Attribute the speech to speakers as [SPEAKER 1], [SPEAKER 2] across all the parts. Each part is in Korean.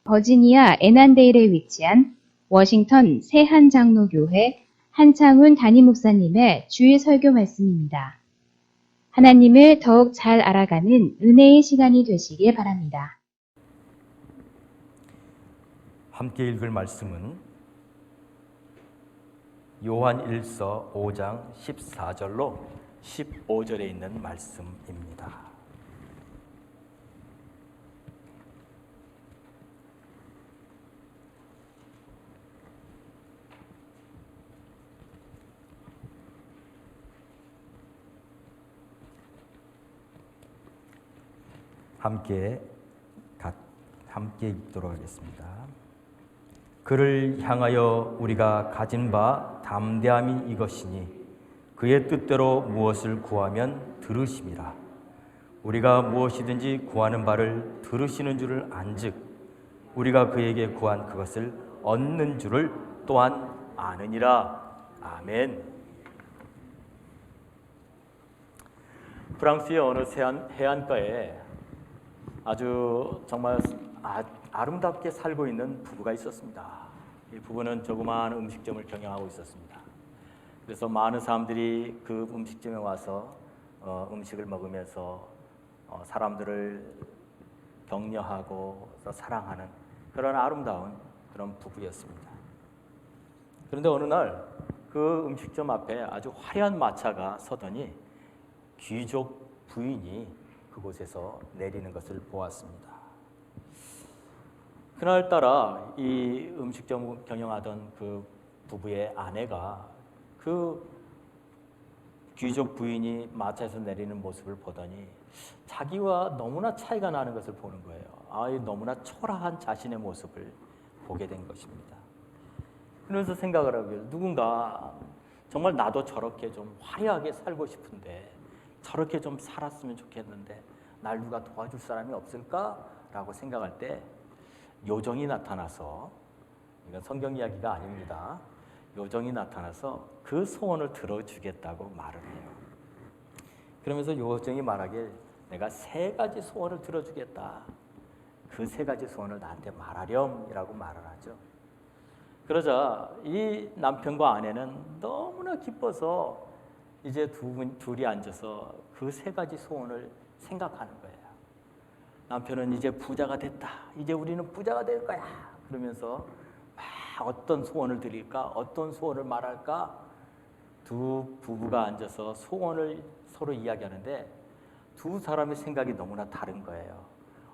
[SPEAKER 1] 버지니아 애난데일에 위치한 워싱턴 새한장로교회 한창훈 담임 목사님의 주일 설교 말씀입니다. 하나님을 더욱 잘 알아가는 은혜의 시간이 되시길 바랍니다.
[SPEAKER 2] 함께 읽을 말씀은 요한 1서 5장 14절로 15절에 있는 말씀입니다. 함께 읽도록 하겠습니다. 그를 향하여 우리가 가진 바 담대함이 이것이니 그의 뜻대로 무엇을 구하면 들으심이라. 우리가 무엇이든지 구하는 바를 들으시는 줄을 안즉 우리가 그에게 구한 그것을 얻는 줄을 또한 아느니라. 아멘. 프랑스의 어느 해안가에 아주 정말 아름답게 살고 있는 부부가 있었습니다. 이 부부는 조그마한 음식점을 경영하고 있었습니다. 그래서 많은 사람들이 그 음식점에 와서 음식을 먹으면서 사람들을 격려하고 사랑하는 그런 아름다운 그런 부부였습니다. 그런데 어느 날 그 음식점 앞에 아주 화려한 마차가 서더니 귀족 부인이 그곳에서 내리는 것을 보았습니다. 그날따라 이 음식점 경영하던 그 부부의 아내가 그 귀족 부인이 마차에서 내리는 모습을 보더니 자기와 너무나 차이가 나는 것을 보는 거예요. 너무나 초라한 자신의 모습을 보게 된 것입니다. 그러면서 생각을 하고요. 누군가 정말 나도 저렇게 좀 화려하게 살고 싶은데 저렇게 좀 살았으면 좋겠는데 날 누가 도와줄 사람이 없을까라고 생각할 때 요정이 나타나서, 이건 성경 이야기가 아닙니다. 요정이 나타나서 그 소원을 들어주겠다고 말을 해요. 그러면서 요정이 말하길 내가 3가지 소원을 들어주겠다. 그 3가지 소원을 나한테 말하렴이라고 말을 하죠. 그러자 이 남편과 아내는 너무나 기뻐서 이제 둘이 앉아서 그 3가지 소원을 생각하는 거예요. 남편은 이제 부자가 됐다. 이제 우리는 부자가 될 거야. 그러면서 막 어떤 소원을 드릴까? 어떤 소원을 말할까? 두 부부가 앉아서 소원을 서로 이야기하는데 두 사람의 생각이 너무나 다른 거예요.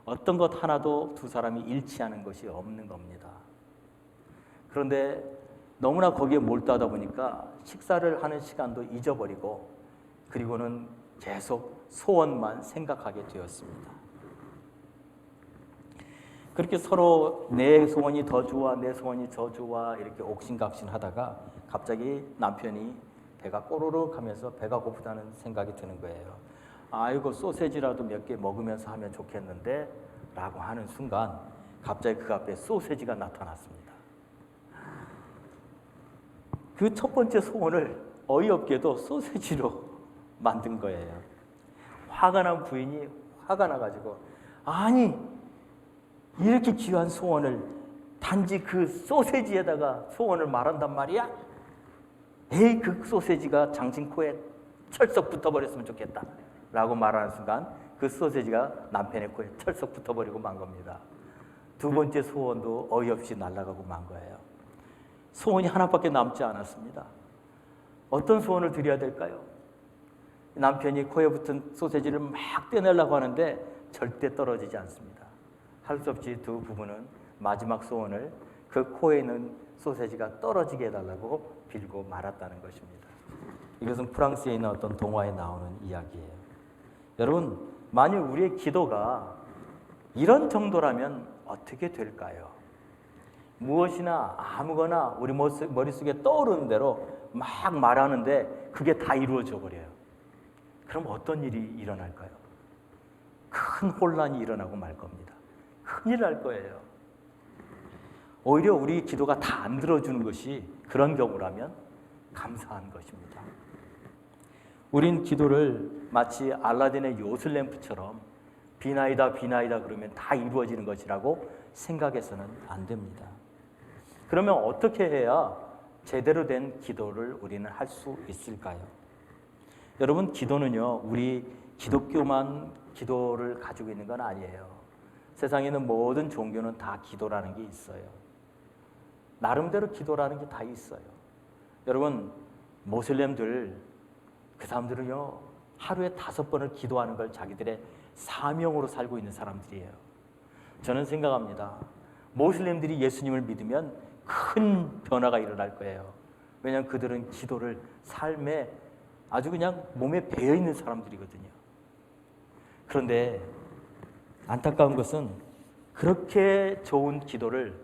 [SPEAKER 2] 어떤 것 하나도 두 사람이 일치하는 것이 없는 겁니다. 그런데 너무나 거기에 몰두하다 보니까 식사를 하는 시간도 잊어버리고 그리고는 계속 소원만 생각하게 되었습니다. 그렇게 서로 내 소원이 더 좋아, 내 소원이 더 좋아 이렇게 옥신각신하다가 갑자기 남편이 배가 꼬르륵 하면서 배가 고프다는 생각이 드는 거예요. 이거 소세지라도 몇 개 먹으면서 하면 좋겠는데 라고 하는 순간 갑자기 그 앞에 소세지가 나타났습니다. 그 첫 번째 소원을 어이없게도 소세지로 만든 거예요. 화가 난 부인이 화가 나가지고 아니 이렇게 귀한 소원을 단지 그 소세지에다가 소원을 말한단 말이야? 에이 그 소세지가 당신 코에 철썩 붙어버렸으면 좋겠다 라고 말하는 순간 그 소세지가 남편의 코에 철썩 붙어버리고 만 겁니다. 두 번째 소원도 어이없이 날아가고 만 거예요. 소원이 하나밖에 남지 않았습니다. 어떤 소원을 드려야 될까요? 남편이 코에 붙은 소세지를 막 떼내려고 하는데 절대 떨어지지 않습니다. 할 수 없이 두 부부는 마지막 소원을 그 코에 있는 소세지가 떨어지게 해달라고 빌고 말았다는 것입니다. 이것은 프랑스에 있는 어떤 동화에 나오는 이야기예요. 여러분, 만일 우리의 기도가 이런 정도라면 어떻게 될까요? 무엇이나 아무거나 우리 머릿속에 떠오르는 대로 막 말하는데 그게 다 이루어져 버려요. 그럼 어떤 일이 일어날까요? 큰 혼란이 일어나고 말 겁니다. 큰일 날 거예요. 오히려 우리 기도가 다 안 들어주는 것이 그런 경우라면 감사한 것입니다. 우린 기도를 마치 알라딘의 요술램프처럼 비나이다 비나이다 그러면 다 이루어지는 것이라고 생각해서는 안 됩니다. 그러면 어떻게 해야 제대로 된 기도를 우리는 할 수 있을까요? 여러분, 기도는요, 우리 기독교만 기도를 가지고 있는 건 아니에요. 세상에 있는 모든 종교는 다 기도라는 게 있어요. 나름대로 기도라는 게 다 있어요. 여러분, 모슬렘들, 그 사람들은요, 하루에 5번을 기도하는 걸 자기들의 사명으로 살고 있는 사람들이에요. 저는 생각합니다. 모슬렘들이 예수님을 믿으면 큰 변화가 일어날 거예요. 왜냐하면 그들은 기도를 삶에 아주 그냥 몸에 배어 있는 사람들이거든요. 그런데 안타까운 것은 그렇게 좋은 기도를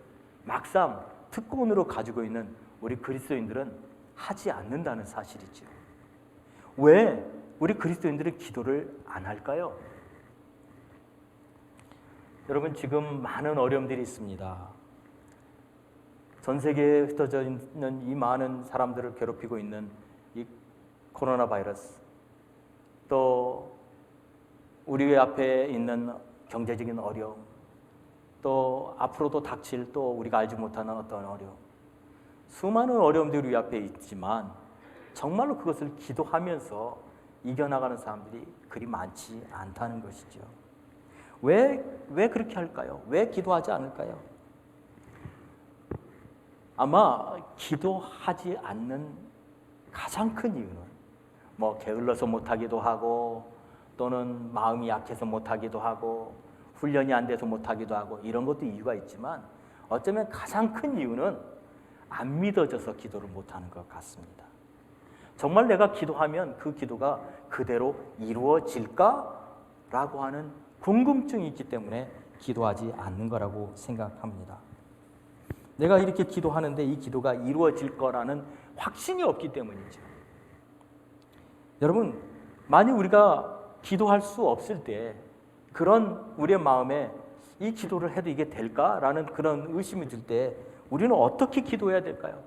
[SPEAKER 2] 막상 특권으로 가지고 있는 우리 그리스도인들은 하지 않는다는 사실이죠. 왜 우리 그리스도인들은 기도를 안 할까요? 여러분, 지금 많은 어려움들이 있습니다. 전 세계에 흩어져 있는 이 많은 사람들을 괴롭히고 있는 이 코로나 바이러스, 또 우리 앞에 있는 경제적인 어려움, 또 앞으로도 닥칠 또 우리가 알지 못하는 어떤 어려움, 수많은 어려움들이 우리 앞에 있지만 정말로 그것을 기도하면서 이겨나가는 사람들이 그리 많지 않다는 것이죠. 왜 그렇게 할까요? 왜 기도하지 않을까요? 아마 기도하지 않는 가장 큰 이유는 게을러서 못하기도 하고, 또는 마음이 약해서 못하기도 하고, 훈련이 안 돼서 못하기도 하고, 이런 것도 이유가 있지만 어쩌면 가장 큰 이유는 안 믿어져서 기도를 못하는 것 같습니다. 정말 내가 기도하면 그 기도가 그대로 이루어질까라고 하는 궁금증이 있기 때문에 기도하지 않는 거라고 생각합니다. 내가 이렇게 기도하는데 이 기도가 이루어질 거라는 확신이 없기 때문이죠. 여러분, 만약 우리가 기도할 수 없을 때 그런 우리의 마음에 이 기도를 해도 이게 될까라는 그런 의심이 들 때 우리는 어떻게 기도해야 될까요?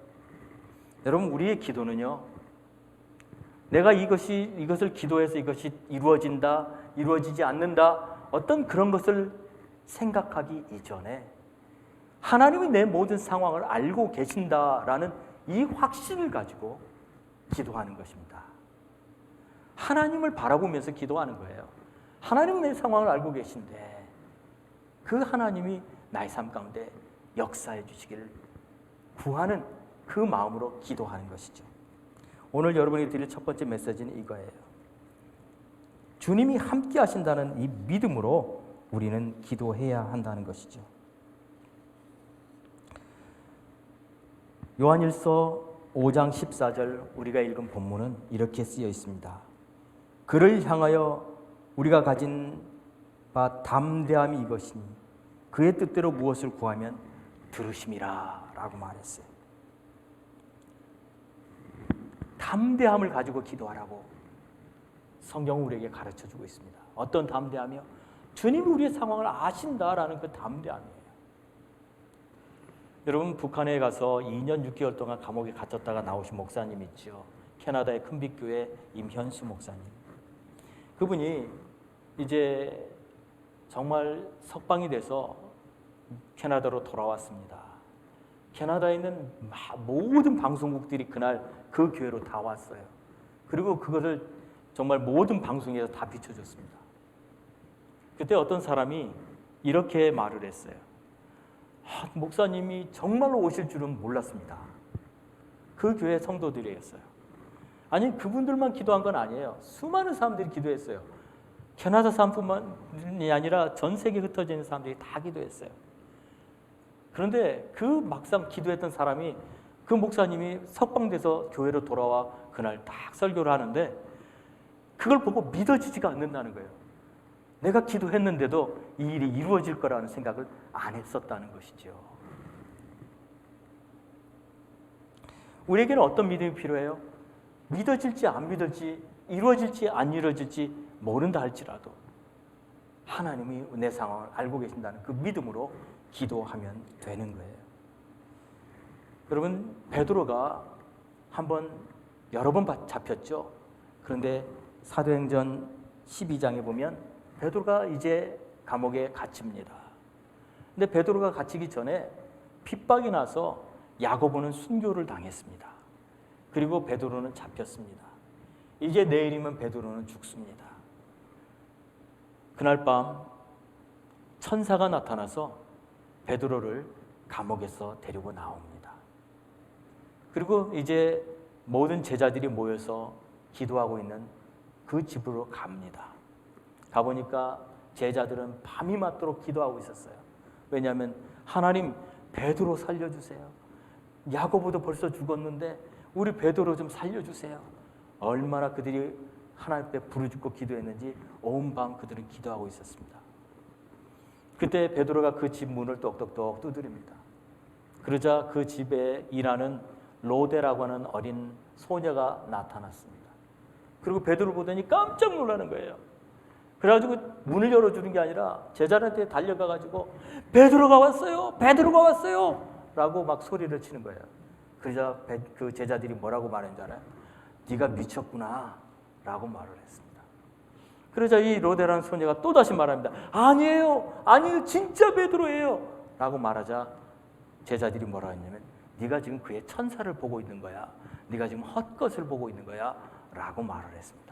[SPEAKER 2] 여러분, 우리의 기도는요, 내가 이것을 기도해서 이것이 이루어진다, 이루어지지 않는다, 어떤 그런 것을 생각하기 이전에 하나님이 내 모든 상황을 알고 계신다라는 이 확신을 가지고 기도하는 것입니다. 하나님을 바라보면서 기도하는 거예요. 하나님은 내 상황을 알고 계신데 그 하나님이 나의 삶 가운데 역사해 주시기를 구하는 그 마음으로 기도하는 것이죠. 오늘 여러분이 드릴 첫 번째 메시지는 이거예요. 주님이 함께 하신다는 이 믿음으로 우리는 기도해야 한다는 것이죠. 요한일서 5장 14절 우리가 읽은 본문은 이렇게 쓰여 있습니다. 그를 향하여 우리가 가진 바 담대함이 이것이니 그의 뜻대로 무엇을 구하면 들으심이라 라고 말했어요. 담대함을 가지고 기도하라고 성경은 우리에게 가르쳐주고 있습니다. 어떤 담대함이요? 주님이 우리의 상황을 아신다라는 그 담대함이에요. 여러분, 북한에 가서 2년 6개월 동안 감옥에 갇혔다가 나오신 목사님 있죠. 캐나다의 큰빛교회 임현수 목사님. 그분이 이제 정말 석방이 돼서 캐나다로 돌아왔습니다. 캐나다에 있는 모든 방송국들이 그날 그 교회로 다 왔어요. 그리고 그것을 정말 모든 방송에서 다 비춰줬습니다. 그때 어떤 사람이 이렇게 말을 했어요. 목사님이 정말로 오실 줄은 몰랐습니다. 그 교회 성도들이었어요. 아니, 그분들만 기도한 건 아니에요. 수많은 사람들이 기도했어요. 캐나다 사람뿐만이 아니라 전 세계에 흩어져 있는 사람들이 다 기도했어요. 그런데 그 막상 기도했던 사람이, 그 목사님이 석방돼서 교회로 돌아와 그날 딱 설교를 하는데 그걸 보고 믿어지지가 않는다는 거예요. 내가 기도했는데도 이 일이 이루어질 거라는 생각을 안 했었다는 것이죠. 우리에게는 어떤 믿음이 필요해요? 믿어질지 안 믿어질지, 이루어질지 안 이루어질지 모른다 할지라도 하나님이 내 상황을 알고 계신다는 그 믿음으로 기도하면 되는 거예요. 여러분, 베드로가 여러 번 잡혔죠. 그런데 사도행전 12장에 보면 베드로가 이제 감옥에 갇힙니다. 근데 베드로가 갇히기 전에 핍박이 나서 야고보는 순교를 당했습니다. 그리고 베드로는 잡혔습니다. 이제 내일이면 베드로는 죽습니다. 그날 밤 천사가 나타나서 베드로를 감옥에서 데리고 나옵니다. 그리고 이제 모든 제자들이 모여서 기도하고 있는 그 집으로 갑니다. 가보니까 제자들은 밤이 맞도록 기도하고 있었어요. 왜냐하면 하나님, 베드로 살려주세요. 야고보도 벌써 죽었는데 우리 베드로 좀 살려주세요. 얼마나 그들이 하나님 앞에 부르짖고 기도했는지 온 밤 그들은 기도하고 있었습니다. 그때 베드로가 그 집 문을 똑똑똑 두드립니다. 그러자 그 집에 일하는 로데라고 하는 어린 소녀가 나타났습니다. 그리고 베드로 보더니 깜짝 놀라는 거예요. 그래가지고 문을 열어주는 게 아니라 제자들한테 달려가가지고 베드로가 왔어요, 베드로가 왔어요 라고 막 소리를 치는 거예요. 그러자 그 제자들이 뭐라고 말했는지 알아요? 네가 미쳤구나 라고 말을 했습니다. 그러자 이 로데라는 소녀가 또다시 말합니다. 아니에요, 아니에요, 진짜 베드로예요 라고 말하자 제자들이 뭐라 했냐면 네가 지금 그의 천사를 보고 있는 거야, 네가 지금 헛것을 보고 있는 거야 라고 말을 했습니다.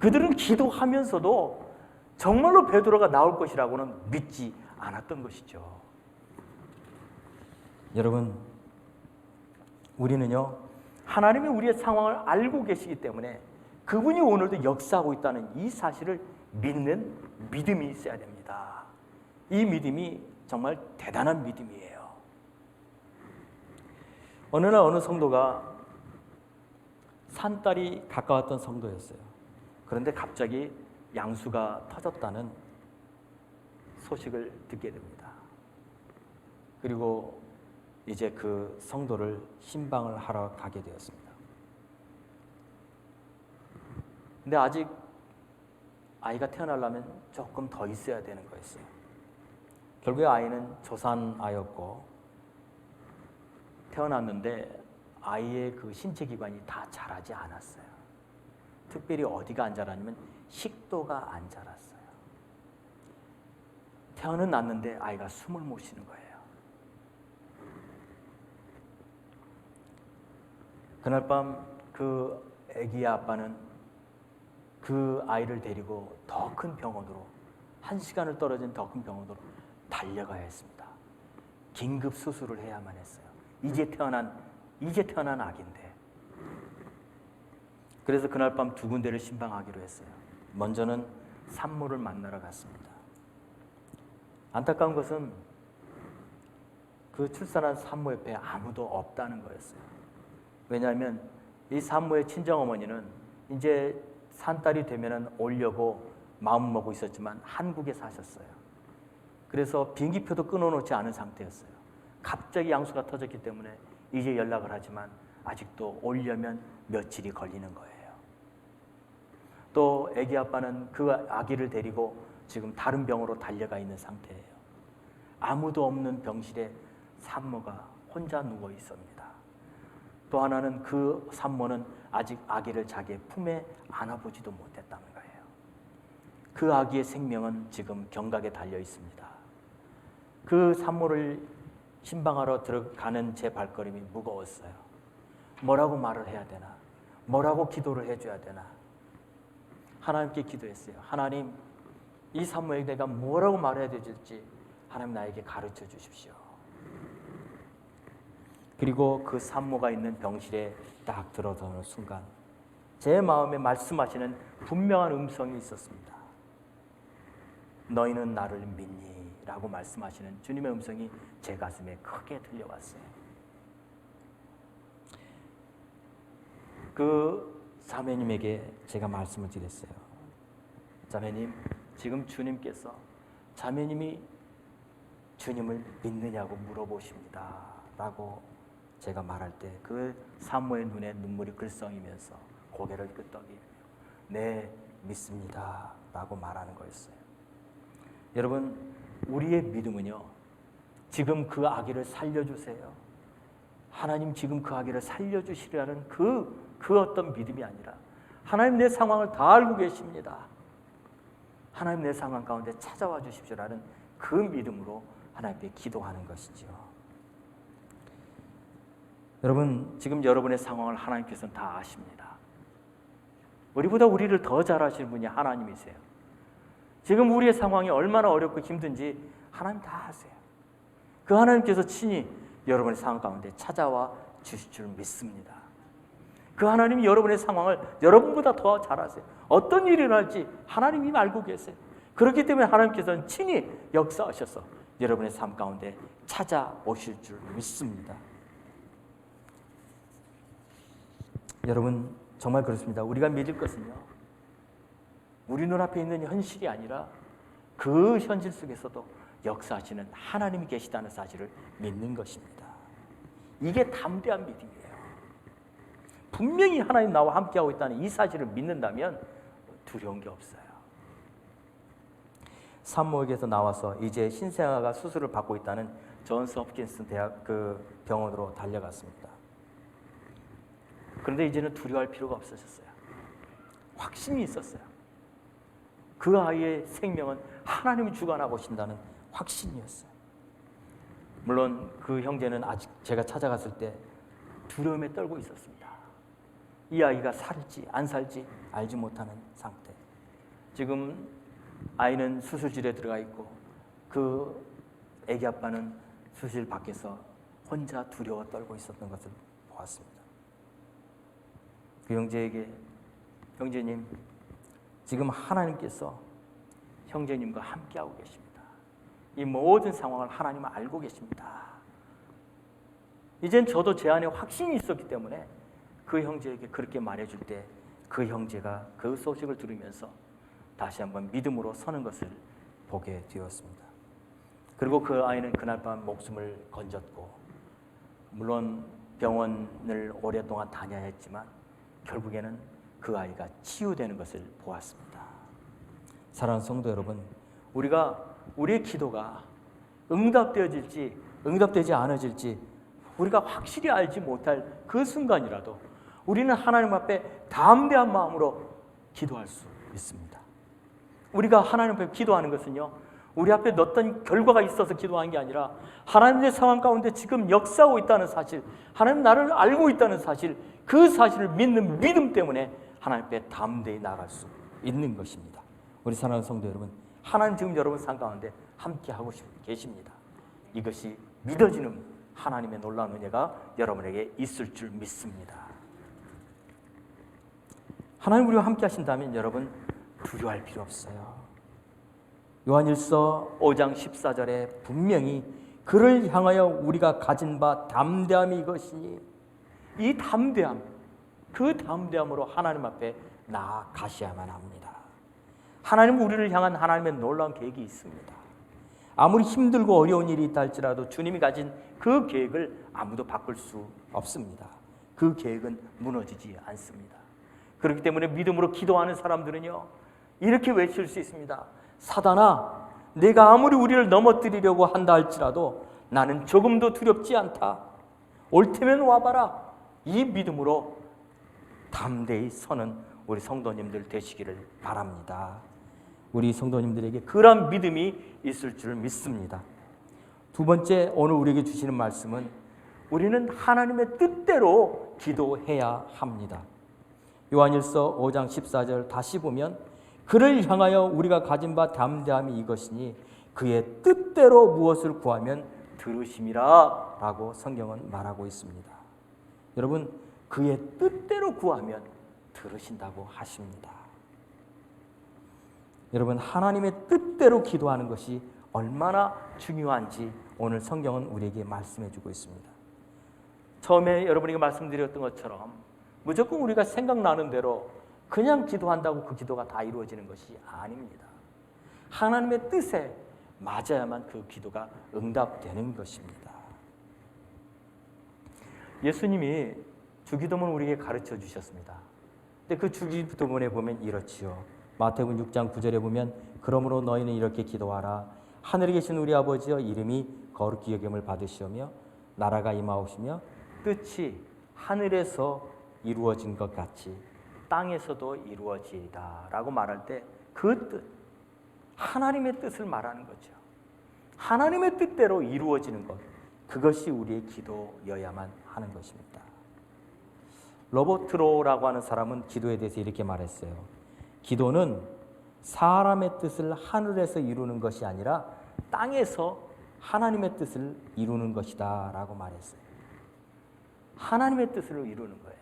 [SPEAKER 2] 그들은 기도하면서도 정말로 베드로가 나올 것이라고는 믿지 않았던 것이죠. 여러분, 우리는요, 하나님이 우리의 상황을 알고 계시기 때문에 그분이 오늘도 역사하고 있다는 이 사실을 믿는 믿음이 있어야 됩니다. 이 믿음이 정말 대단한 믿음이에요. 어느 날 어느 성도가 산딸이 가까웠던 성도였어요. 그런데 갑자기 양수가 터졌다는 소식을 듣게 됩니다. 그리고 이제 그 성도를 신방을 하러 가게 되었습니다. 근데 아직 아이가 태어나려면 조금 더 있어야 되는 거였어요. 결국에 아이는 조산아였고 태어났는데 아이의 그 신체 기관이 다 자라지 않았어요. 특별히 어디가 안 자라냐면 식도가 안 자랐어요. 태어는 났는데 아이가 숨을 못 쉬는 거예요. 그날 밤 그 아기의 아빠는 그 아이를 데리고 더 큰 병원으로, 1시간을 떨어진 더 큰 병원으로 달려가야 했습니다. 긴급 수술을 해야만 했어요. 이제 태어난 아기인데. 그래서 그날 밤 2군데를 신방하기로 했어요. 먼저는 산모를 만나러 갔습니다. 안타까운 것은 그 출산한 산모 옆에 아무도 없다는 거였어요. 왜냐하면 이 산모의 친정어머니는 이제 산딸이 되면은 오려고 마음 먹고 있었지만 한국에 사셨어요. 그래서 비행기표도 끊어놓지 않은 상태였어요. 갑자기 양수가 터졌기 때문에 이제 연락을 하지만 아직도 오려면 며칠이 걸리는 거예요. 또 아기 아빠는 그 아기를 데리고 지금 다른 병으로 달려가 있는 상태예요. 아무도 없는 병실에 산모가 혼자 누워 있습니다. 또 하나는 그 산모는 아직 아기를 자기의 품에 안아보지도 못했다는 거예요. 그 아기의 생명은 지금 경각에 달려 있습니다. 그 산모를 신방하러 들어가는 제 발걸음이 무거웠어요. 뭐라고 말을 해야 되나? 뭐라고 기도를 해줘야 되나? 하나님께 기도했어요. 하나님, 이 산모에게 내가 뭐라고 말해야 될지 하나님 나에게 가르쳐 주십시오. 그리고 그 산모가 있는 병실에 딱 들어서는 순간 제 마음에 말씀하시는 분명한 음성이 있었습니다. 너희는 나를 믿니? 라고 말씀하시는 주님의 음성이 제 가슴에 크게 들려왔어요. 그 자매님에게 제가 말씀을 드렸어요. 자매님, 지금 주님께서 자매님이 주님을 믿느냐고 물어보십니다 라고 제가 말할 때 그 산모의 눈에 눈물이 글썽이면서 고개를 끄덕이며 네, 믿습니다 라고 말하는 거였어요. 여러분, 우리의 믿음은요, 지금 그 아기를 살려주세요, 하나님 지금 그 아기를 살려주시라는 그 어떤 믿음이 아니라 하나님 내 상황을 다 알고 계십니다, 하나님 내 상황 가운데 찾아와 주십시오라는 그 믿음으로 하나님께 기도하는 것이죠. 여러분, 지금 여러분의 상황을 하나님께서는 다 아십니다. 우리보다 우리를 더 잘 아시는 분이 하나님이세요. 지금 우리의 상황이 얼마나 어렵고 힘든지 하나님 다 아세요. 그 하나님께서 친히 여러분의 상황 가운데 찾아와 주실 줄 믿습니다. 그 하나님이 여러분의 상황을 여러분보다 더 잘 아세요. 어떤 일이 일어날지 하나님이 알고 계세요. 그렇기 때문에 하나님께서는 친히 역사하셔서 여러분의 삶 가운데 찾아오실 줄 믿습니다. 여러분, 정말 그렇습니다. 우리가 믿을 것은요, 우리 눈앞에 있는 현실이 아니라 그 현실 속에서도 역사하시는 하나님이 계시다는 사실을 믿는 것입니다. 이게 담대한 믿음이에요. 분명히 하나님 나와 함께하고 있다는 이 사실을 믿는다면 두려운 게 없어요. 산모에게서 나와서 이제 신생아가 수술을 받고 있다는 존스 홉킨스 대학 그 병원으로 달려갔습니다. 그런데 이제는 두려워할 필요가 없어졌어요. 확신이 있었어요. 그 아이의 생명은 하나님이 주관하고 계신다는 확신이었어요. 물론 그 형제는 아직 제가 찾아갔을 때 두려움에 떨고 있었습니다. 이 아이가 살지 안 살지 알지 못하는 상태. 지금 아이는 수술실에 들어가 있고 그 애기 아빠는 수술실 밖에서 혼자 두려워 떨고 있었던 것을 보았습니다. 그 형제에게, 형제님, 지금 하나님께서 형제님과 함께하고 계십니다. 이 모든 상황을 하나님은 알고 계십니다. 이젠 저도 제 안에 확신이 있었기 때문에 그 형제에게 그렇게 말해줄 때 그 형제가 그 소식을 들으면서 다시 한번 믿음으로 서는 것을 보게 되었습니다. 그리고 그 아이는 그날 밤 목숨을 건졌고, 물론 병원을 오랫동안 다녀야 했지만 결국에는 그 아이가 치유되는 것을 보았습니다. 사랑하는 성도 여러분, 우리의 기도가 응답되어질지 응답되지 않아질지 우리가 확실히 알지 못할 그 순간이라도 우리는 하나님 앞에 담대한 마음으로 기도할 수 있습니다. 우리가 하나님 앞에 기도하는 것은요, 우리 앞에 어떤 결과가 있어서 기도하는 게 아니라 하나님의 상황 가운데 지금 역사하고 있다는 사실, 하나님 나를 알고 있다는 사실, 그 사실을 믿는 믿음 때문에 하나님 앞에 담대히 나갈 수 있는 것입니다. 우리 사랑하는 성도 여러분, 하나님 지금 여러분 삶 가운데 함께하고 계십니다. 이것이 믿어지는 하나님의 놀라운 은혜가 여러분에게 있을 줄 믿습니다. 하나님 우리와 함께 하신다면 여러분 두려워할 필요 없어요. 요한일서 5장 14절에 분명히 그를 향하여 우리가 가진 바 담대함이 이것이니, 이 담대함, 그 담대함으로 하나님 앞에 나아가셔야만 합니다. 하나님은 우리를 향한 하나님의 놀라운 계획이 있습니다. 아무리 힘들고 어려운 일이 있다 할지라도 주님이 가진 그 계획을 아무도 바꿀 수 없습니다. 그 계획은 무너지지 않습니다. 그렇기 때문에 믿음으로 기도하는 사람들은요, 이렇게 외칠 수 있습니다. 사단아, 내가 아무리 우리를 넘어뜨리려고 한다 할지라도 나는 조금도 두렵지 않다. 올 테면 와봐라. 이 믿음으로 담대히 서는 우리 성도님들 되시기를 바랍니다. 우리 성도님들에게 그런 믿음이 있을 줄 믿습니다. 두 번째, 오늘 우리에게 주시는 말씀은 우리는 하나님의 뜻대로 기도해야 합니다. 요한일서 5장 14절 다시 보면 그를 향하여 우리가 가진 바 담대함이 이것이니 그의 뜻대로 무엇을 구하면 들으심이라 라고 성경은 말하고 있습니다. 여러분, 그의 뜻대로 구하면 들으신다고 하십니다. 여러분, 하나님의 뜻대로 기도하는 것이 얼마나 중요한지 오늘 성경은 우리에게 말씀해 주고 있습니다. 처음에 여러분에게 말씀드렸던 것처럼 무조건 우리가 생각나는 대로 그냥 기도한다고 그 기도가 다 이루어지는 것이 아닙니다. 하나님의 뜻에 맞아야만 그 기도가 응답되는 것입니다. 예수님이 주기도문을 우리에게 가르쳐 주셨습니다. 근데 그 주기도문에 보면 이렇지요. 마태복음 6장 9절에 보면 그러므로 너희는 이렇게 기도하라. 하늘에 계신 우리 아버지여, 이름이 거룩히 여김을 받으시오며 나라가 임하옵시며 뜻이 하늘에서 이루어진 것 같이 땅에서도 이루어지이다 라고 말할 때 그 뜻, 하나님의 뜻을 말하는 거죠. 하나님의 뜻대로 이루어지는 것, 그것이 우리의 기도여야만 하는 것입니다. 로버트 로라고 하는 사람은 기도에 대해서 이렇게 말했어요. 기도는 사람의 뜻을 하늘에서 이루는 것이 아니라 땅에서 하나님의 뜻을 이루는 것이다 라고 말했어요. 하나님의 뜻을 이루는 거예요.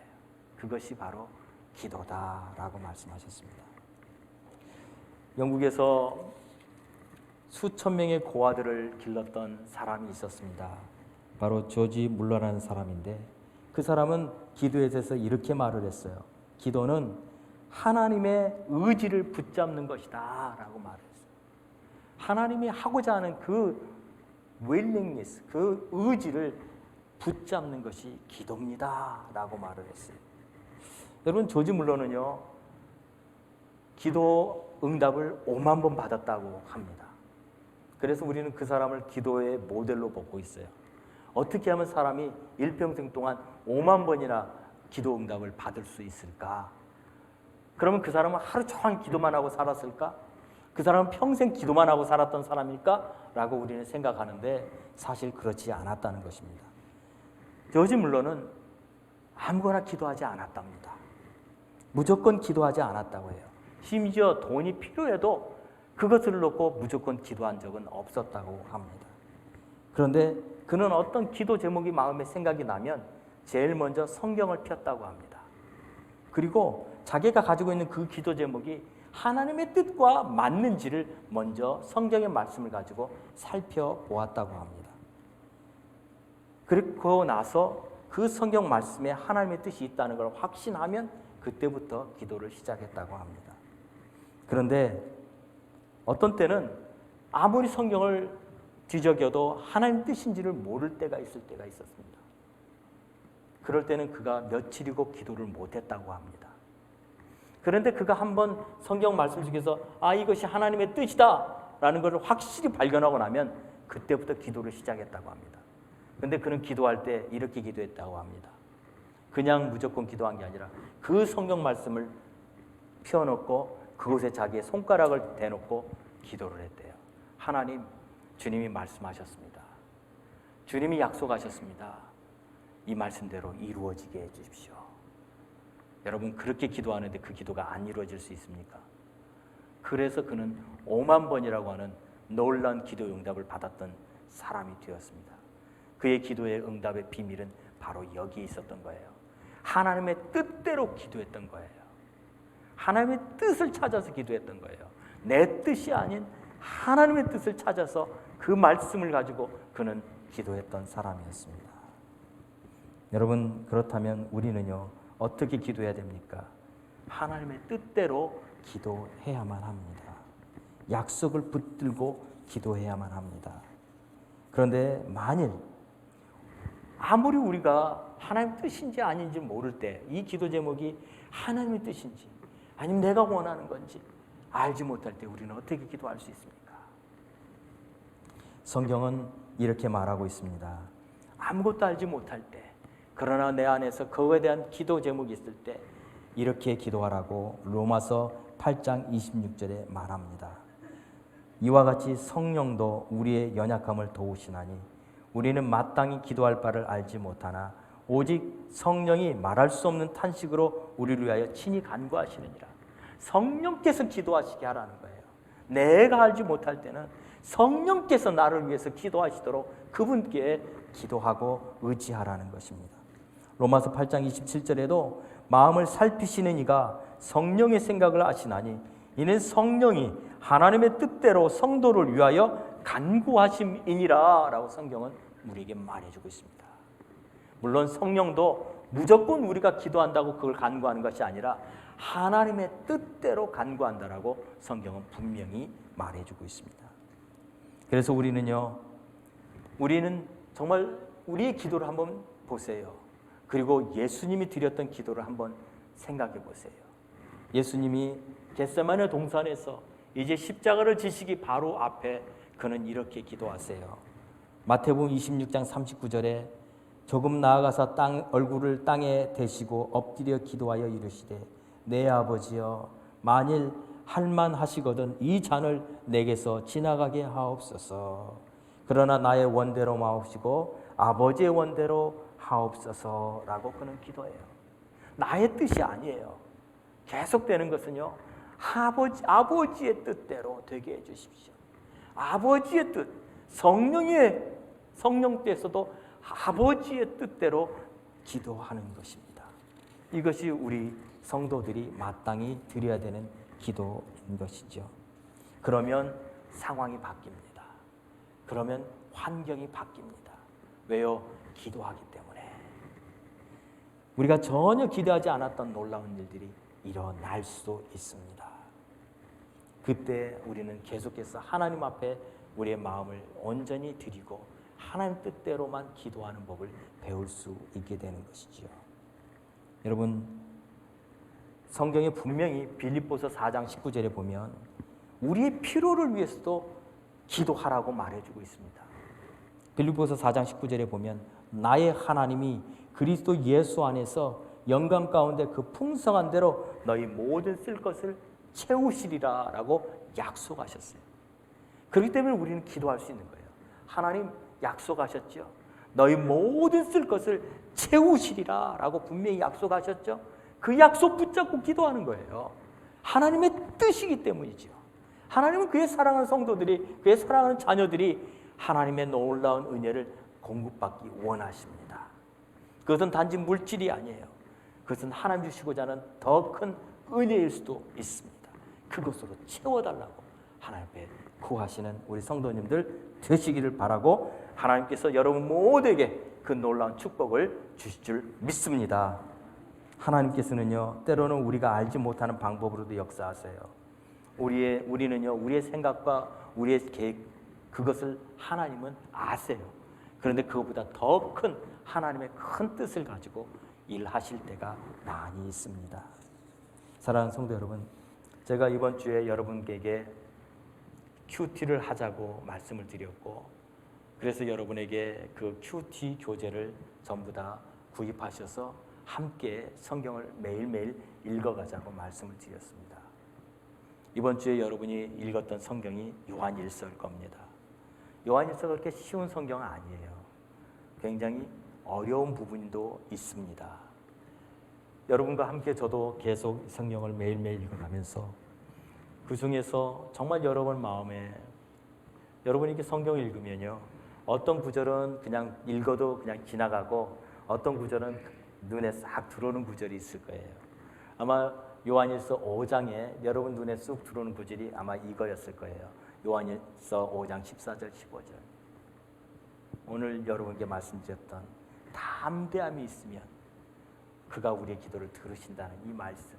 [SPEAKER 2] 그것이 바로 기도다라고 말씀하셨습니다. 영국에서 수천 명의 고아들을 길렀던 사람이 있었습니다. 바로 조지 물러라는 사람인데, 그 사람은 기도에 대해서 이렇게 말을 했어요. 기도는 하나님의 의지를 붙잡는 것이다 라고 말했어요. 하나님이 하고자 하는 그 willingness, 그 의지를 붙잡는 것이 기도입니다 라고 말을 했어요. 여러분, 조지 물러는요, 기도 응답을 5만 번 받았다고 합니다. 그래서 우리는 그 사람을 기도의 모델로 보고 있어요. 어떻게 하면 사람이 일평생 동안 5만 번이나 기도 응답을 받을 수 있을까? 그러면 그 사람은 하루 종일 기도만 하고 살았을까? 그 사람은 평생 기도만 하고 살았던 사람일까? 라고 우리는 생각하는데 사실 그렇지 않았다는 것입니다. 조지 물러는 아무거나 기도하지 않았답니다. 무조건 기도하지 않았다고 해요. 심지어 돈이 필요해도 그것을 놓고 무조건 기도한 적은 없었다고 합니다. 그런데 그는 어떤 기도 제목이 마음에 생각이 나면 제일 먼저 성경을 폈다고 합니다. 그리고 자기가 가지고 있는 그 기도 제목이 하나님의 뜻과 맞는지를 먼저 성경의 말씀을 가지고 살펴보았다고 합니다. 그리고 나서 그 성경 말씀에 하나님의 뜻이 있다는 걸 확신하면 그때부터 기도를 시작했다고 합니다. 그런데 어떤 때는 아무리 성경을 뒤적여도 하나님 뜻인지를 모를 때가 있을 때가 있었습니다. 그럴 때는 그가 며칠이고 기도를 못했다고 합니다. 그런데 그가 한번 성경 말씀 중에서 이것이 하나님의 뜻이다 라는 것을 확실히 발견하고 나면 그때부터 기도를 시작했다고 합니다. 그런데 그는 기도할 때 이렇게 기도했다고 합니다. 그냥 무조건 기도한 게 아니라 그 성경 말씀을 펴놓고 그곳에 자기의 손가락을 대놓고 기도를 했대요. 하나님, 주님이 말씀하셨습니다. 주님이 약속하셨습니다. 이 말씀대로 이루어지게 해주십시오. 여러분, 그렇게 기도하는데 그 기도가 안 이루어질 수 있습니까? 그래서 그는 5만 번이라고 하는 놀라운 기도 응답을 받았던 사람이 되었습니다. 그의 기도의 응답의 비밀은 바로 여기에 있었던 거예요. 하나님의 뜻대로 기도했던 거예요. 하나님의 뜻을 찾아서 기도했던 거예요. 내 뜻이 아닌 하나님의 뜻을 찾아서 그 말씀을 가지고 그는 기도했던 사람이었습니다. 여러분, 그렇다면 우리는요, 어떻게 기도해야 됩니까? 하나님의 뜻대로 기도해야만 합니다. 약속을 붙들고 기도해야만 합니다. 그런데 만일 아무리 우리가 하나님 뜻인지 아닌지 모를 때 이 기도 제목이 하나님의 뜻인지 아니면 내가 원하는 건지 알지 못할 때 우리는 어떻게 기도할 수 있습니까? 성경은 이렇게 말하고 있습니다. 아무것도 알지 못할 때, 그러나 내 안에서 그거에 대한 기도 제목이 있을 때 이렇게 기도하라고 로마서 8장 26절에 말합니다. 이와 같이 성령도 우리의 연약함을 도우시나니 우리는 마땅히 기도할 바를 알지 못하나 오직 성령이 말할 수 없는 탄식으로 우리를 위하여 친히 간구하시느니라. 성령께서 기도하시게 하라는 거예요. 내가 알지 못할 때는 성령께서 나를 위해서 기도하시도록 그분께 기도하고 의지하라는 것입니다. 로마서 8장 27절에도 마음을 살피시는 이가 성령의 생각을 아시나니 이는 성령이 하나님의 뜻대로 성도를 위하여 간구하심이니라 라고 성경은 우리에게 말해주고 있습니다. 물론 성령도 무조건 우리가 기도한다고 그걸 간구하는 것이 아니라 하나님의 뜻대로 간구한다라고 성경은 분명히 말해주고 있습니다. 그래서 우리는 정말 우리의 기도를 한번 보세요. 그리고 예수님이 드렸던 기도를 한번 생각해 보세요. 예수님이 겟세마네 동산에서 이제 십자가를 지시기 바로 앞에 그는 이렇게 기도하세요. 마태복음 26장 39절에 조금 나아가서 얼굴을 땅에 대시고 엎드려 기도하여 이르시되 내 아버지여 만일 할만하시거든 이 잔을 내게서 지나가게 하옵소서. 그러나 나의 원대로 마옵시고 아버지의 원대로 하옵소서라고 그는 기도해요. 나의 뜻이 아니에요. 계속되는 것은요, 아버지의 뜻대로 되게 해주십시오. 아버지의 뜻, 성령 때에서도 아버지의 뜻대로 기도하는 것입니다. 이것이 우리 성도들이 마땅히 드려야 되는 기도인 것이죠. 그러면 상황이 바뀝니다. 그러면 환경이 바뀝니다. 왜요? 기도하기 때문에. 우리가 전혀 기대하지 않았던 놀라운 일들이 일어날 수도 있습니다. 그때 우리는 계속해서 하나님 앞에 우리의 마음을 온전히 드리고 하나님 뜻대로만 기도하는 법을 배울 수 있게 되는 것이지요. 여러분, 성경에 분명히 빌립보서 4장 19절에 보면 우리의 필요를 위해서도 기도하라고 말해주고 있습니다. 빌립보서 4장 19절에 보면 나의 하나님이 그리스도 예수 안에서 영광 가운데 그 풍성한 대로 너희 모든 쓸 것을 채우시리라 라고 약속하셨어요. 그렇기 때문에 우리는 기도할 수 있는 거예요. 하나님 약속하셨죠. 너희 모든 쓸 것을 채우시리라 라고 분명히 약속하셨죠. 그 약속 붙잡고 기도하는 거예요. 하나님의 뜻이기 때문이죠. 하나님은 그의 사랑하는 성도들이, 그의 사랑하는 자녀들이 하나님의 놀라운 은혜를 공급받기 원하십니다. 그것은 단지 물질이 아니에요. 그것은 하나님 주시고자 하는 더 큰 은혜일 수도 있습니다. 그것으로 채워달라고 하나님 앞에 구하시는 우리 성도님들 되시기를 바라고 하나님께서 여러분 모두에게 그 놀라운 축복을 주실 줄 믿습니다. 하나님께서는요, 때로는 우리가 알지 못하는 방법으로도 역사하세요. 우리는요, 우리의 생각과 우리의 계획, 그것을 하나님은 아세요. 그런데 그것보다 더 큰 하나님의 큰 뜻을 가지고 일하실 때가 많이 있습니다. 사랑하는 성도 여러분, 제가 이번 주에 여러분에게 큐티를 하자고 말씀을 드렸고, 그래서 여러분에게 그 큐티 교재를 전부 다 구입하셔서 함께 성경을 매일매일 읽어가자고 말씀을 드렸습니다. 이번 주에 여러분이 읽었던 성경이 요한일서일 겁니다. 요한일서가 그렇게 쉬운 성경은 아니에요. 굉장히 어려운 부분도 있습니다. 여러분과 함께 저도 계속 성경을 매일매일 읽어가면서 그 중에서 정말 여러분 마음에, 여러분이 이렇게 성경을 읽으면요, 어떤 구절은 그냥 읽어도 그냥 지나가고 어떤 구절은 눈에 싹 들어오는 구절이 있을 거예요. 아마 요한일서 5장에 여러분 눈에 쑥 들어오는 구절이 아마 이거였을 거예요. 요한일서 5장 14절 15절. 오늘 여러분께 말씀드렸던 담대함이 있으면 그가 우리의 기도를 들으신다는 이 말씀.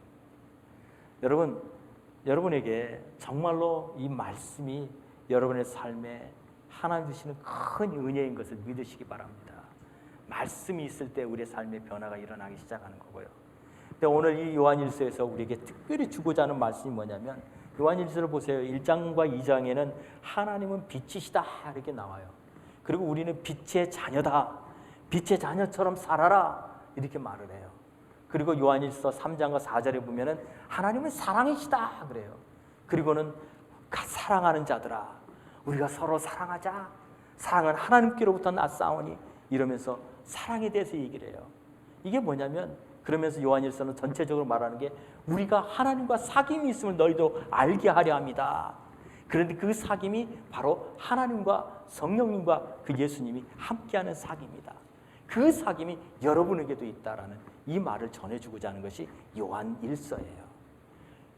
[SPEAKER 2] 여러분에게 정말로 이 말씀이 여러분의 삶에 하나님 주시는 큰 은혜인 것을 믿으시기 바랍니다. 말씀이 있을 때 우리의 삶의 변화가 일어나기 시작하는 거고요. 근데 오늘 이 요한일서에서 우리에게 특별히 주고자 하는 말씀이 뭐냐면, 요한일서를 보세요. 1장과 2장에는 하나님은 빛이시다 이렇게 나와요. 그리고 우리는 빛의 자녀다, 빛의 자녀처럼 살아라 이렇게 말을 해요. 그리고 요한일서 3장과 4절에 보면은 하나님은 사랑이시다 그래요. 그리고는 사랑하는 자들아, 우리가 서로 사랑하자. 사랑은 하나님께로부터 났사오니, 이러면서 사랑에 대해서 얘기를 해요. 이게 뭐냐면, 그러면서 요한일서는 전체적으로 말하는 게 우리가 하나님과 사귐이 있음을 너희도 알게 하려 합니다. 그런데 그 사귐이 바로 하나님과 성령님과 그 예수님이 함께하는 사귐이다. 그 사귐이 여러분에게도 있다라는 이 말을 전해주고자 하는 것이 요한일서예요.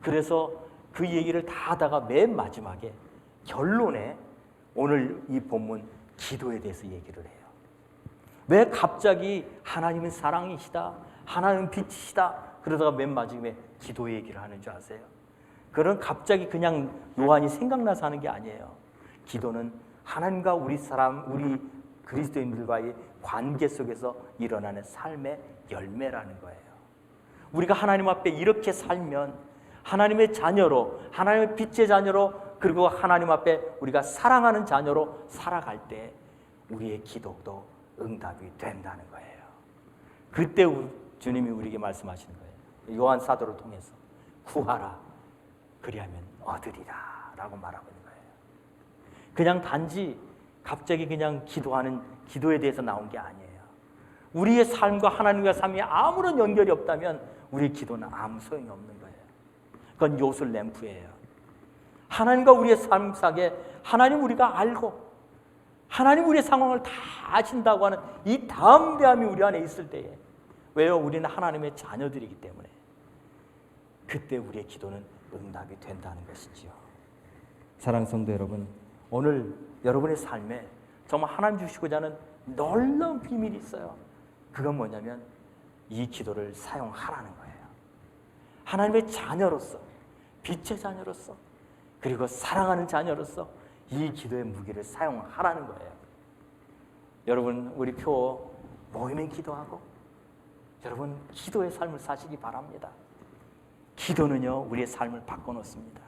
[SPEAKER 2] 그래서 그 얘기를 다 하다가 맨 마지막에 결론에 오늘 이 본문 기도에 대해서 얘기를 해요. 왜 갑자기 하나님은 사랑이시다, 하나님은 빛이시다 그러다가 맨 마지막에 기도 얘기를 하는 줄 아세요? 그런 갑자기 그냥 요한이 생각나서 하는 게 아니에요. 기도는 하나님과 우리 그리스도인들과의 관계 속에서 일어나는 삶의 열매라는 거예요. 우리가 하나님 앞에 이렇게 살면 하나님의 자녀로, 하나님의 빛의 자녀로, 그리고 하나님 앞에 우리가 사랑하는 자녀로 살아갈 때 우리의 기도도 응답이 된다는 거예요. 그때 주님이 우리에게 말씀하시는 거예요. 요한 사도를 통해서 구하라, 그리하면 얻으리라 라고 말하고 있는 거예요. 그냥 단지 갑자기 그냥 기도하는 기도에 대해서 나온 게 아니에요. 우리의 삶과 하나님과 삶이 아무런 연결이 없다면 우리의 기도는 아무 소용이 없는 거예요. 그건 요술 램프예요. 하나님과 우리의 삶 속에 하나님 우리가 알고 하나님 우리의 상황을 다 아신다고 하는 이 담대함이 우리 안에 있을 때에, 왜요? 우리는 하나님의 자녀들이기 때문에 그때 우리의 기도는 응답이 된다는 것이지요. 사랑하는 성도 여러분, 오늘 여러분의 삶에 정말 하나님 주시고자 하는 놀라운 비밀이 있어요. 그건 뭐냐면 이 기도를 사용하라는 거예요. 하나님의 자녀로서, 빛의 자녀로서, 그리고 사랑하는 자녀로서 이 기도의 무기를 사용하라는 거예요. 여러분, 우리 표 모이면 기도하고 여러분 기도의 삶을 사시기 바랍니다. 기도는요 우리의 삶을 바꿔놓습니다.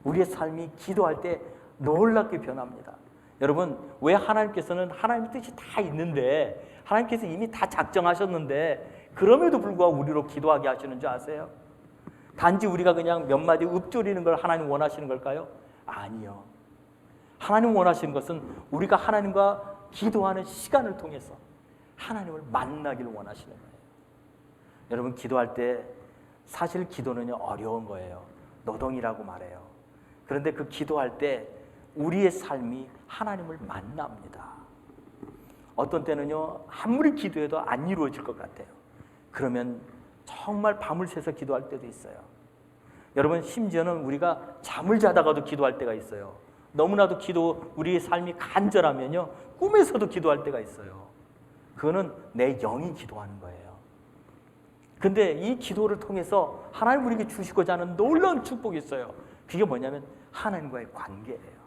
[SPEAKER 2] 우리의 삶이 기도할 때 놀랍게 변합니다. 여러분, 왜 하나님께서는 하나님의 뜻이 다 있는데, 하나님께서 이미 다 작정하셨는데 그럼에도 불구하고 우리로 기도하게 하시는 줄 아세요? 단지 우리가 그냥 몇 마디 읊조리는 걸 하나님 원하시는 걸까요? 아니요. 하나님 원하시는 것은 우리가 하나님과 기도하는 시간을 통해서 하나님을 만나기를 원하시는 거예요. 여러분, 기도할 때 사실 기도는요 어려운 거예요. 노동이라고 말해요. 그런데 그 기도할 때 우리의 삶이 하나님을 만납니다. 어떤 때는요 아무리 기도해도 안 이루어질 것 같아요. 그러면 정말 밤을 새서 기도할 때도 있어요. 여러분, 심지어는 우리가 잠을 자다가도 기도할 때가 있어요. 너무나도 우리의 삶이 간절하면요 꿈에서도 기도할 때가 있어요. 그거는 내 영이 기도하는 거예요. 근데 이 기도를 통해서 하나님 우리에게 주시고자 하는 놀라운 축복이 있어요. 그게 뭐냐면 하나님과의 관계예요.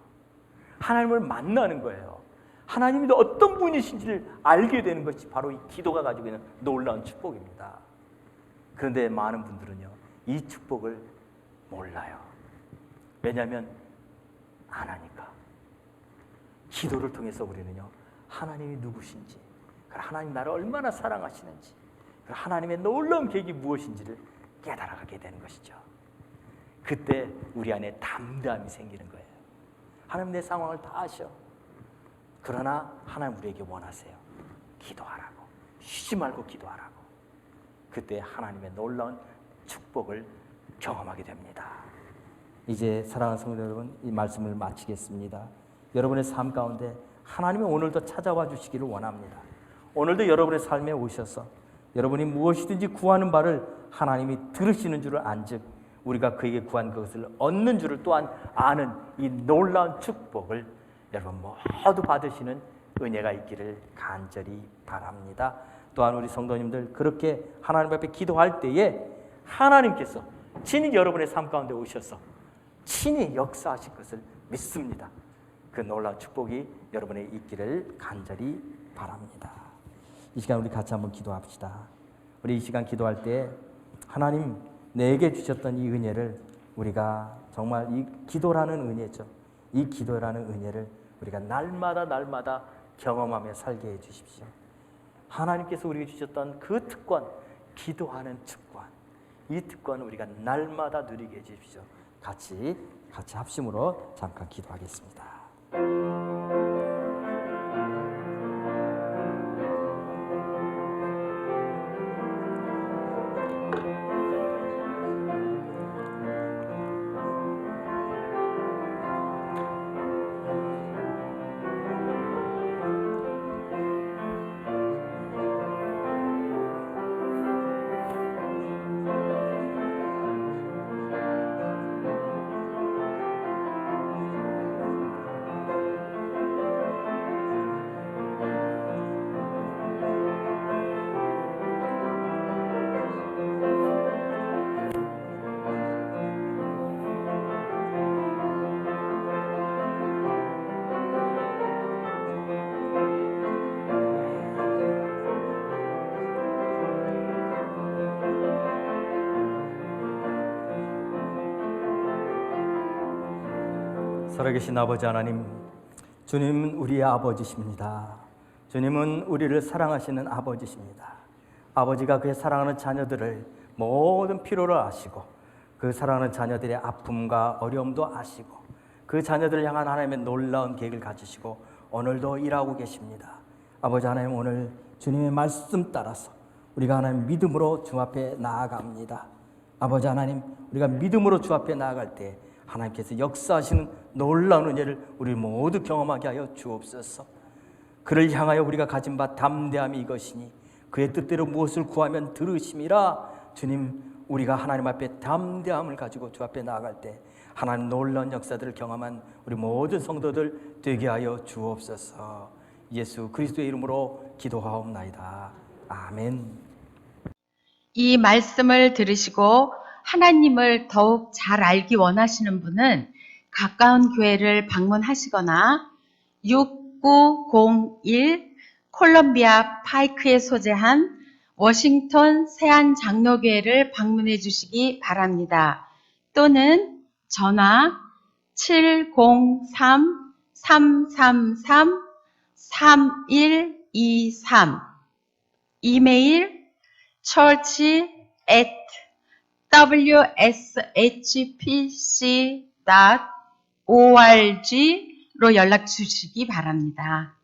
[SPEAKER 2] 하나님을 만나는 거예요. 하나님이 어떤 분이신지를 알게 되는 것이 바로 이 기도가 가지고 있는 놀라운 축복입니다. 그런데 많은 분들은요 이 축복을 몰라요. 왜냐하면 안 하니까. 기도를 통해서 우리는요 하나님이 누구신지, 하나님 나를 얼마나 사랑하시는지, 하나님의 놀라운 계획이 무엇인지를 깨달아가게 되는 것이죠. 그때 우리 안에 담대함이 생기는 거예요. 하나님 내 상황을 다 아셔. 그러나 하나님 우리에게 원하세요. 기도하라고. 쉬지 말고 기도하라고. 그때 하나님의 놀라운 축복을 경험하게 됩니다. 이제 사랑하는 성도 여러분, 이 말씀을 마치겠습니다. 여러분의 삶 가운데 하나님이 오늘도 찾아와 주시기를 원합니다. 오늘도 여러분의 삶에 오셔서 여러분이 무엇이든지 구하는 바를 하나님이 들으시는 줄을 안즉 우리가 그에게 구한 것을 얻는 줄을 또한 아는 이 놀라운 축복을 여러분 모두 받으시는 은혜가 있기를 간절히 바랍니다. 또한 우리 성도님들 그렇게 하나님 앞에 기도할 때에 하나님께서 친히 여러분의 삶 가운데 오셔서 친히 역사하실 것을 믿습니다. 그 놀라운 축복이 여러분의 있기를 간절히 바랍니다. 이 시간 우리 같이 한번 기도합시다. 우리 이 시간 기도할 때 하나님 내게 주셨던 이 은혜를 우리가 정말 이 기도라는 은혜죠. 이 기도라는 은혜를 우리가 날마다 경험하며 살게 해 주십시오. 하나님께서 우리에게 주셨던 그 특권, 기도하는 특권, 이 특권을 우리가 날마다 누리게 해 주십시오. 같이 합심으로 잠깐 기도하겠습니다. 살아계신 아버지 하나님, 주님은 우리의 아버지십니다. 주님은 우리를 사랑하시는 아버지십니다. 아버지가 그의 사랑하는 자녀들을 모든 필요를 아시고 그 사랑하는 자녀들의 아픔과 어려움도 아시고 그 자녀들을 향한 하나님의 놀라운 계획을 가지시고 오늘도 일하고 계십니다. 아버지 하나님, 오늘 주님의 말씀 따라서 우리가 하나님 믿음으로 주 앞에 나아갑니다. 아버지 하나님, 우리가 믿음으로 주 앞에 나아갈 때 하나님께서 역사하시는 놀라운 은혜를 우리 모두 경험하게 하여 주옵소서. 그를 향하여 우리가 가진 바 담대함이 이것이니 그의 뜻대로 무엇을 구하면 들으심이라. 주님, 우리가 하나님 앞에 담대함을 가지고 주 앞에 나아갈 때 하나님 놀라운 역사들을 경험한 우리 모든 성도들 되게 하여 주옵소서. 예수 그리스도의 이름으로 기도하옵나이다. 아멘.
[SPEAKER 3] 이 말씀을 들으시고 하나님을 더욱 잘 알기 원하시는 분은 가까운 교회를 방문하시거나 6901 콜롬비아 파이크에 소재한 워싱턴 세안장로교회를 방문해 주시기 바랍니다. 또는 전화 703-333-3123 이메일 church@wshpc.org로 연락 주시기 바랍니다.